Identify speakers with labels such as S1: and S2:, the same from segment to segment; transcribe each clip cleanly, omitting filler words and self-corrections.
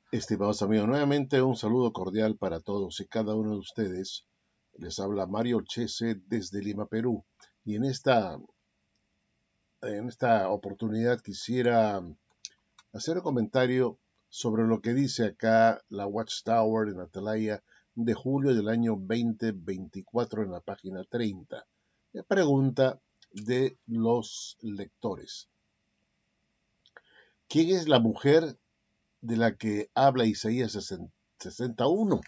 S1: Estimados amigos, nuevamente un saludo cordial para todos y cada uno de ustedes. Les habla Mario Chese desde Lima, Perú. Y en esta oportunidad quisiera hacer un comentario sobre lo que dice acá la Watchtower en Atalaya de julio del año 2024 en la página 30. Pregunta de los lectores. ¿Quién es la mujer de la que habla Isaías 61?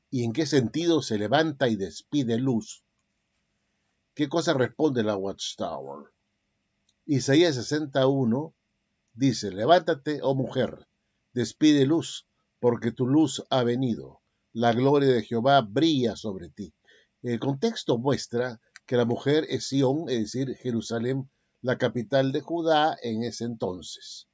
S1: ¿Y en qué sentido se levanta y despide luz? ¿Qué cosa responde la Watchtower? Isaías 61 dice, levántate, oh mujer, despide luz, porque tu luz ha venido. La gloria de Jehová brilla sobre ti. El contexto muestra que la mujer es Sión, es decir, Jerusalén, la capital de Judá en ese entonces.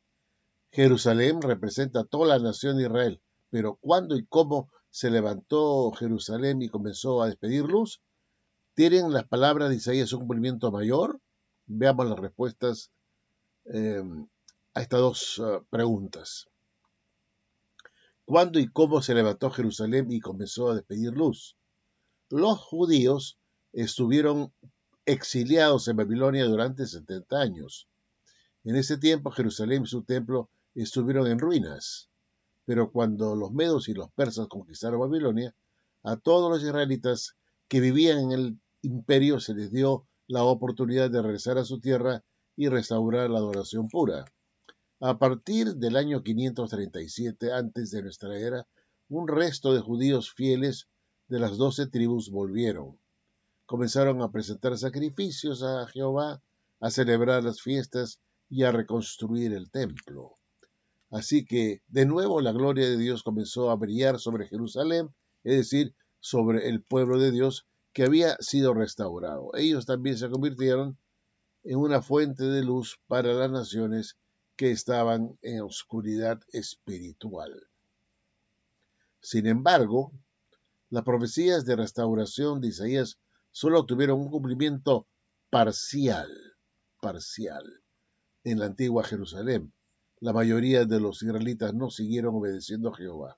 S1: Jerusalén representa a toda la nación de Israel, pero ¿cuándo y cómo se levantó Jerusalén y comenzó a despedir luz? ¿Tienen las palabras de Isaías un cumplimiento mayor? Veamos las respuestas eh, a estas dos preguntas. ¿Cuándo y cómo se levantó Jerusalén y comenzó a despedir luz? Los judíos estuvieron exiliados en Babilonia durante 70 años. En ese tiempo Jerusalén y su templo estuvieron en ruinas. Pero cuando los medos y los persas conquistaron Babilonia, a todos los israelitas que vivían en el imperio se les dio la oportunidad de regresar a su tierra y restaurar la adoración pura. A partir del año 537 antes de nuestra era, un resto de judíos fieles de las 12 tribus volvieron. Comenzaron a presentar sacrificios a Jehová, a celebrar las fiestas y a reconstruir el templo. Así que, de nuevo, la gloria de Dios comenzó a brillar sobre Jerusalén, es decir, sobre el pueblo de Dios que había sido restaurado. Ellos también se convirtieron en una fuente de luz para las naciones que estaban en oscuridad espiritual. Sin embargo, las profecías de restauración de Isaías solo tuvieron un cumplimiento parcial en la antigua Jerusalén. La mayoría de los israelitas no siguieron obedeciendo a Jehová.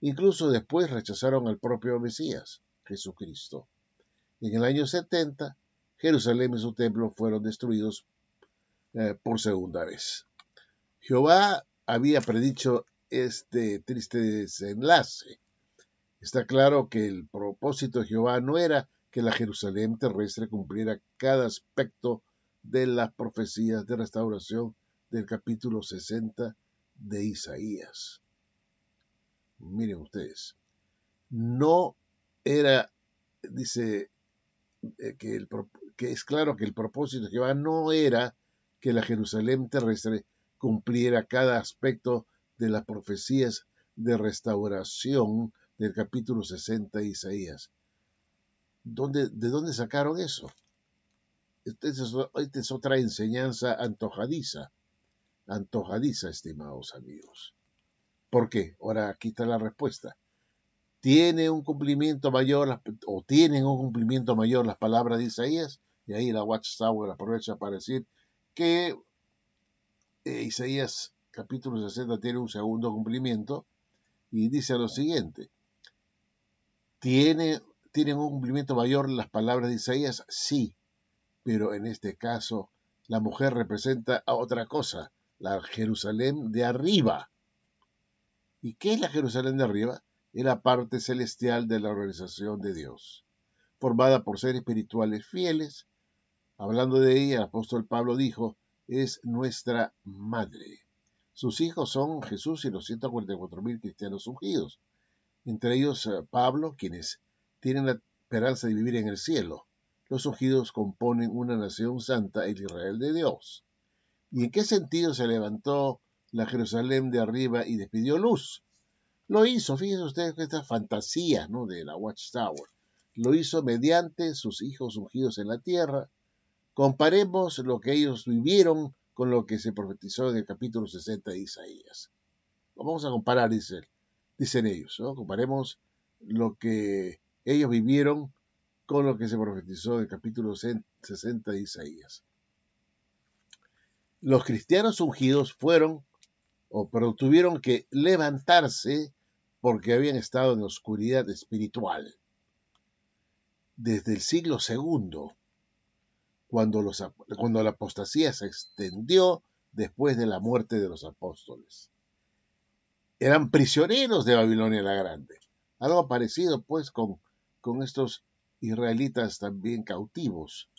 S1: Incluso después rechazaron al propio Mesías, Jesucristo. En el año 70, Jerusalén y su templo fueron destruidos por segunda vez. Jehová había predicho este triste desenlace. Está claro que el propósito de Jehová no era que la Jerusalén terrestre cumpliera cada aspecto de las profecías de restauración del capítulo 60 de Isaías. Miren ustedes, no era, dice, que es claro que el propósito de Jehová no era que la Jerusalén terrestre cumpliera cada aspecto de las profecías de restauración del capítulo 60 de Isaías. ¿De dónde sacaron eso? Esta es otra enseñanza antojadiza, estimados amigos. ¿Por qué? Ahora aquí está la respuesta. ¿Tienen un cumplimiento mayor las palabras de Isaías? Y ahí la Watchtower aprovecha para decir que Isaías capítulo 60 tiene un segundo cumplimiento y dice lo siguiente. ¿Tienen un cumplimiento mayor las palabras de Isaías? Sí, pero en este caso la mujer representa a otra cosa, la Jerusalén de arriba. ¿Y qué es la Jerusalén de arriba? Es la parte celestial de la organización de Dios, formada por seres espirituales fieles. Hablando de ella, el apóstol Pablo dijo, es nuestra madre. Sus hijos son Jesús y los 144,000 cristianos ungidos, entre ellos Pablo, quienes tienen la esperanza de vivir en el cielo. Los ungidos componen una nación santa, el Israel de Dios. ¿Y en qué sentido se levantó la Jerusalén de arriba y despidió luz? Lo hizo, fíjense ustedes que esta fantasía, ¿no?, de la Watchtower, lo hizo mediante sus hijos ungidos en la tierra. Comparemos lo que ellos vivieron con lo que se profetizó en el capítulo 60 de Isaías. Vamos a comparar, dicen ellos, ¿no? Comparemos lo que ellos vivieron con lo que se profetizó en el capítulo 60 de Isaías. Los cristianos ungidos fueron pero tuvieron que levantarse porque habían estado en oscuridad espiritual. Desde el siglo segundo, cuando la apostasía se extendió después de la muerte de los apóstoles. Eran prisioneros de Babilonia la Grande. Algo parecido, pues, con estos israelitas también cautivos,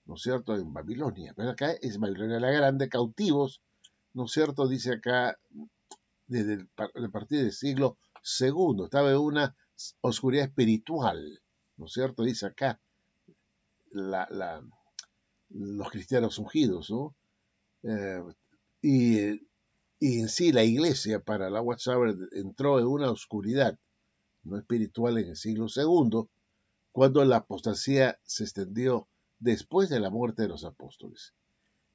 S1: ¿no es cierto?, en Babilonia. Pero acá es Babilonia la Grande, cautivos, ¿no es cierto?, dice acá, a partir del siglo segundo. Estaba en una oscuridad espiritual, ¿no es cierto?, dice acá los cristianos ungidos, ¿no? Eh, y, y en sí la iglesia para la Watchtower entró en una oscuridad no espiritual en el siglo segundo, cuando la apostasía se extendió después de la muerte de los apóstoles.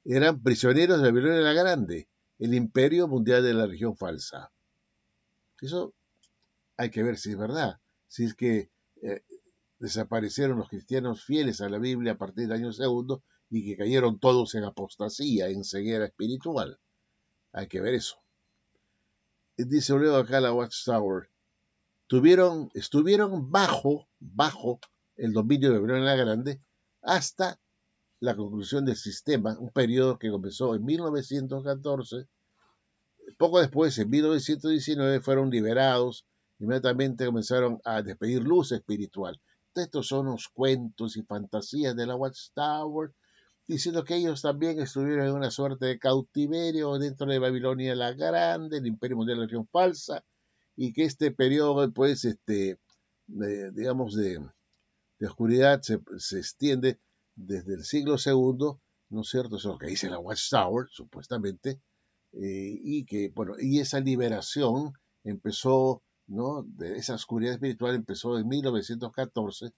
S1: Eran prisioneros de Babilonia la Grande, el imperio mundial de la religión falsa. Eso hay que ver si es verdad, si es que desaparecieron los cristianos fieles a la Biblia a partir del año segundo y que cayeron todos en apostasía, en ceguera espiritual. Hay que ver eso. Dice luego acá la Watchtower, estuvieron bajo el dominio de Babilonia la Grande hasta la conclusión del sistema, un periodo que comenzó en 1914. Poco después, en 1919, fueron liberados. Inmediatamente comenzaron a despedir luz espiritual. Estos son los cuentos y fantasías de la Watchtower, diciendo que ellos también estuvieron en una suerte de cautiverio dentro de Babilonia la Grande, el imperio mundial de la religión falsa, y que este periodo, pues, digamos, de oscuridad se extiende desde el siglo segundo, ¿no es cierto? Eso es lo que dice la Watchtower, supuestamente, y que, bueno, y esa liberación empezó, ¿no? De esa oscuridad espiritual empezó en 1914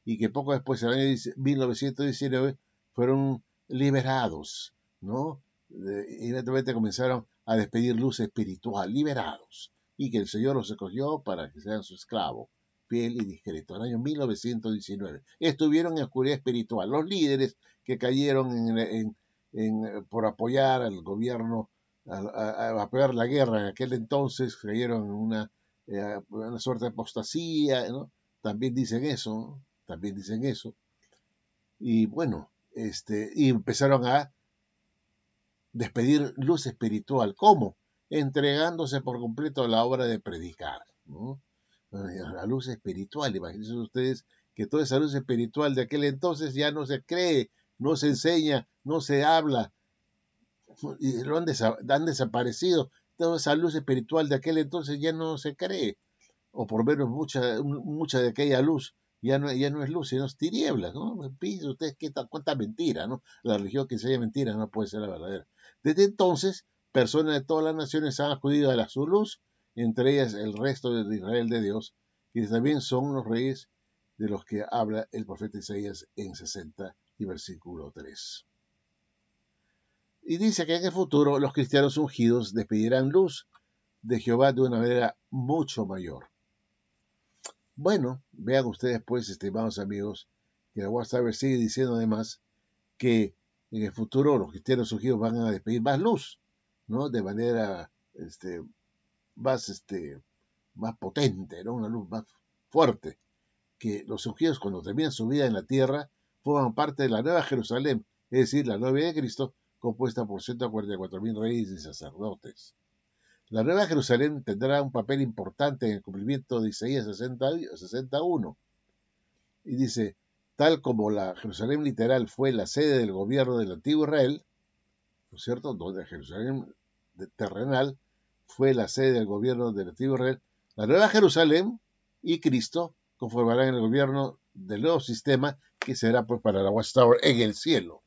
S1: y que poco después, en el año 1919, fueron liberados, ¿no? Inmediatamente comenzaron a despedir luz espiritual, liberados, y que el Señor los escogió para que sean su esclavo, fiel y discreto. En el año 1919 estuvieron en oscuridad espiritual. Los líderes que cayeron por apoyar al gobierno, a apoyar la guerra en aquel entonces, cayeron en una suerte de apostasía, ¿no? También dicen eso, ¿no? También dicen eso. Y bueno, y empezaron a despedir luz espiritual. ¿Cómo? Entregándose por completo a la obra de predicar, ¿no? La luz espiritual, imagínense ustedes que toda esa luz espiritual de aquel entonces ya no se cree, no se enseña, no se habla, y han desaparecido. Toda esa luz espiritual de aquel entonces ya no se cree, o por lo menos mucha de aquella luz ya no es luz, sino es tinieblas, ¿no? Piensen ustedes cuánta mentira, ¿no? La religión que enseña mentira no puede ser la verdadera. Desde entonces, personas de todas las naciones han acudido a su luz, entre ellas el resto de Israel de Dios, que también son los reyes de los que habla el profeta Isaías en 60 y versículo 3. Y dice que en el futuro los cristianos ungidos despedirán luz de Jehová de una manera mucho mayor. Bueno, vean ustedes pues, estimados amigos, que la Watchtower sigue diciendo además que en el futuro los cristianos ungidos van a despedir más luz, ¿no? De manera más, más potente, ¿no? Una luz más fuerte. Que los ungidos cuando terminan su vida en la tierra forman parte de la Nueva Jerusalén, es decir, la novia de Cristo, compuesta por 144.000 reyes y sacerdotes. La Nueva Jerusalén tendrá un papel importante en el cumplimiento de Isaías 61. Y dice, tal como la Jerusalén literal fue la sede del gobierno del antiguo Israel, ¿no es cierto? Donde Jerusalén terrenal fue la sede del gobierno del antiguo Israel, la Nueva Jerusalén y Cristo conformarán el gobierno del nuevo sistema que será pues para la Watchtower en el cielo.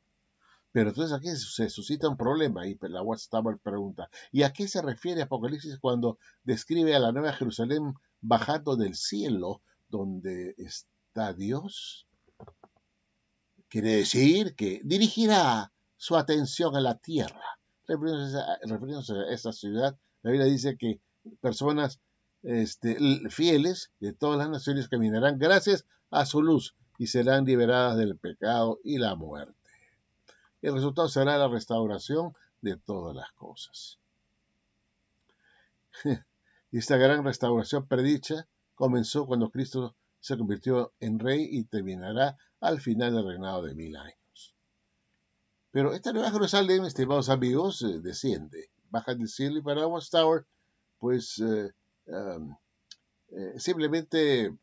S1: Pero entonces aquí se suscita un problema y la Watchtower pregunta, ¿y a qué se refiere Apocalipsis cuando describe a la Nueva Jerusalén bajando del cielo donde está Dios? Quiere decir que dirigirá su atención a la tierra. Refiriéndose a esta ciudad, la Biblia dice que personas fieles de todas las naciones caminarán gracias a su luz y serán liberadas del pecado y la muerte. El resultado será la restauración de todas las cosas. Y esta gran restauración predicha comenzó cuando Cristo se convirtió en rey y terminará al final del reinado de 1000 años. Pero esta nueva Jerusalén, estimados amigos, desciende, baja del cielo y para Watchtower, pues um, simplemente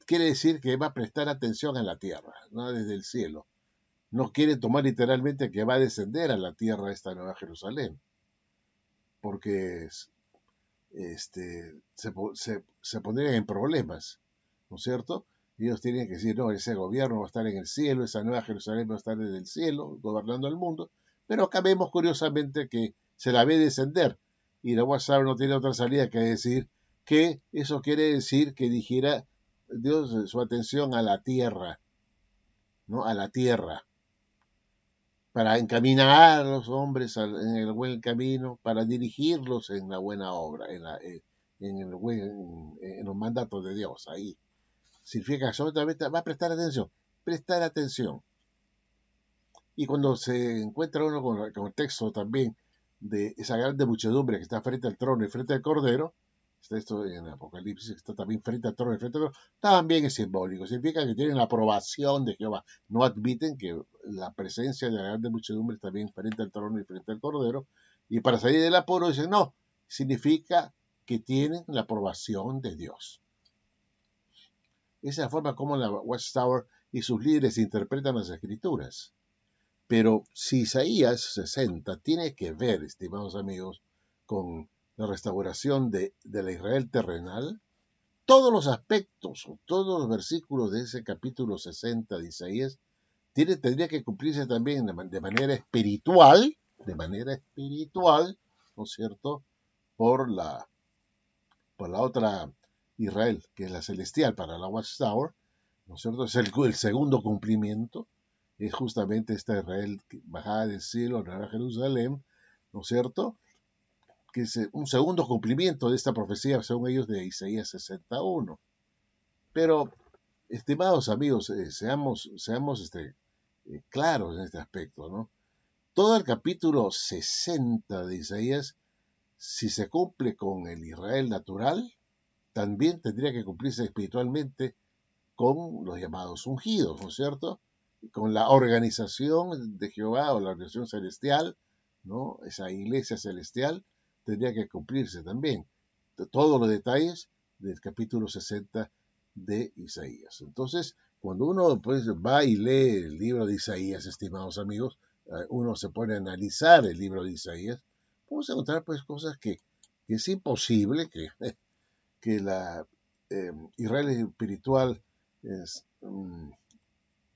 S1: quiere decir que va a prestar atención a la tierra, no desde el cielo. No quiere tomar literalmente que va a descender a la tierra esta nueva Jerusalén, porque se pondrían en problemas, ¿no es cierto? Y ellos tienen que decir, no, ese gobierno va a estar en el cielo, esa nueva Jerusalén va a estar en el cielo, gobernando el mundo, pero acá vemos curiosamente que se la ve descender, y la WhatsApp no tiene otra salida que decir que eso quiere decir que dijera Dios su atención a la tierra, ¿no? A la tierra, para encaminar a los hombres en el buen camino, para dirigirlos en la buena obra, en los mandatos de Dios. Ahí significa absolutamente, va a prestar atención. Y cuando se encuentra uno con el texto también de esa grande muchedumbre que está frente al trono y frente al cordero, está esto en Apocalipsis, que está también frente al trono y frente al cordero, también es simbólico, significa que tienen la aprobación de Jehová, no admiten que la presencia de la grande muchedumbre también frente al trono y frente al cordero, y para salir del apuro dicen, no, significa que tienen la aprobación de Dios. Esa es la forma como la Watchtower y sus líderes interpretan las escrituras. Pero si Isaías 60 tiene que ver, estimados amigos, con la restauración de la Israel terrenal, todos los aspectos o todos los versículos de ese capítulo 60 de Isaías tendría que cumplirse también de manera espiritual, ¿no es cierto?, por la otra Israel, que es la celestial para la Watchtower, ¿no es cierto? Es el segundo cumplimiento, es justamente esta Israel bajada del cielo a Nueva Jerusalén, ¿no es cierto? Que es un segundo cumplimiento de esta profecía, según ellos, de Isaías 61. Pero, estimados amigos, seamos claros en este aspecto, ¿no? Todo el capítulo 60 de Isaías, si se cumple con el Israel natural, también tendría que cumplirse espiritualmente con los llamados ungidos, ¿no es cierto? Con la organización de Jehová o la organización celestial, ¿no? Esa iglesia celestial tendría que cumplirse también. Todos los detalles del capítulo 60 de Isaías. Entonces, cuando uno pues, va y lee el libro de Isaías, estimados amigos, uno se pone a analizar el libro de Isaías, vamos a encontrar pues cosas que es imposible que la Israel espiritual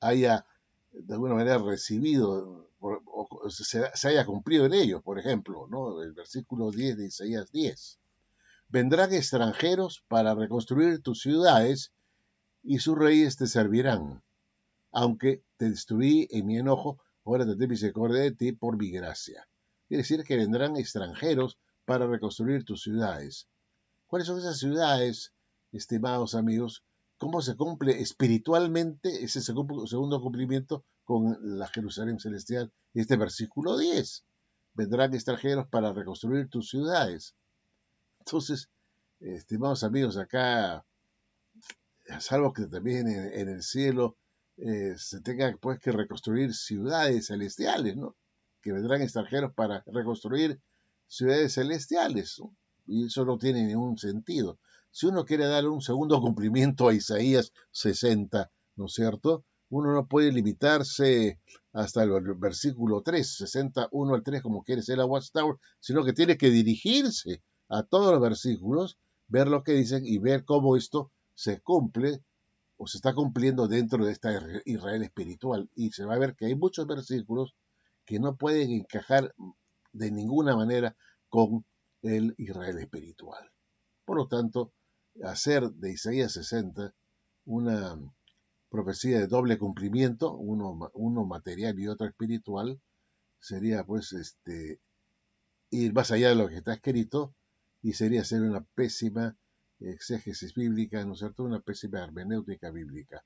S1: haya de alguna manera recibido o se haya cumplido en ellos. Por ejemplo, ¿no? El versículo 10 de Isaías 10. Vendrán extranjeros para reconstruir tus ciudades y sus reyes te servirán. Aunque te destruí en mi enojo, ahora tendré misericordia de ti por mi gracia. Quiere decir que vendrán extranjeros para reconstruir tus ciudades. ¿Cuáles son esas ciudades, estimados amigos? ¿Cómo se cumple espiritualmente ese segundo cumplimiento con la Jerusalén celestial? Este versículo 10. Vendrán extranjeros para reconstruir tus ciudades. Entonces, estimados amigos, acá, salvo que también en el cielo se tenga pues que reconstruir ciudades celestiales, ¿no? Que vendrán extranjeros para reconstruir ciudades celestiales, ¿no? Y eso no tiene ningún sentido. Si uno quiere darle un segundo cumplimiento a Isaías 60, ¿no es cierto? Uno no puede limitarse hasta el versículo 3, 61 al 3, como quiere ser la Watchtower, sino que tiene que dirigirse a todos los versículos, ver lo que dicen y ver cómo esto se cumple o se está cumpliendo dentro de esta Israel espiritual. Y se va a ver que hay muchos versículos que no pueden encajar de ninguna manera con el Israel espiritual. Por lo tanto, hacer de Isaías 60 una profecía de doble cumplimiento, uno material y otro espiritual, sería pues ir más allá de lo que está escrito y sería hacer una pésima exégesis bíblica, ¿no es cierto? Una pésima hermenéutica bíblica.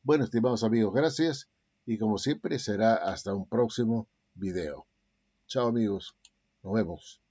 S1: Bueno, estimados amigos, gracias y como siempre será hasta un próximo video. Chao amigos, nos vemos.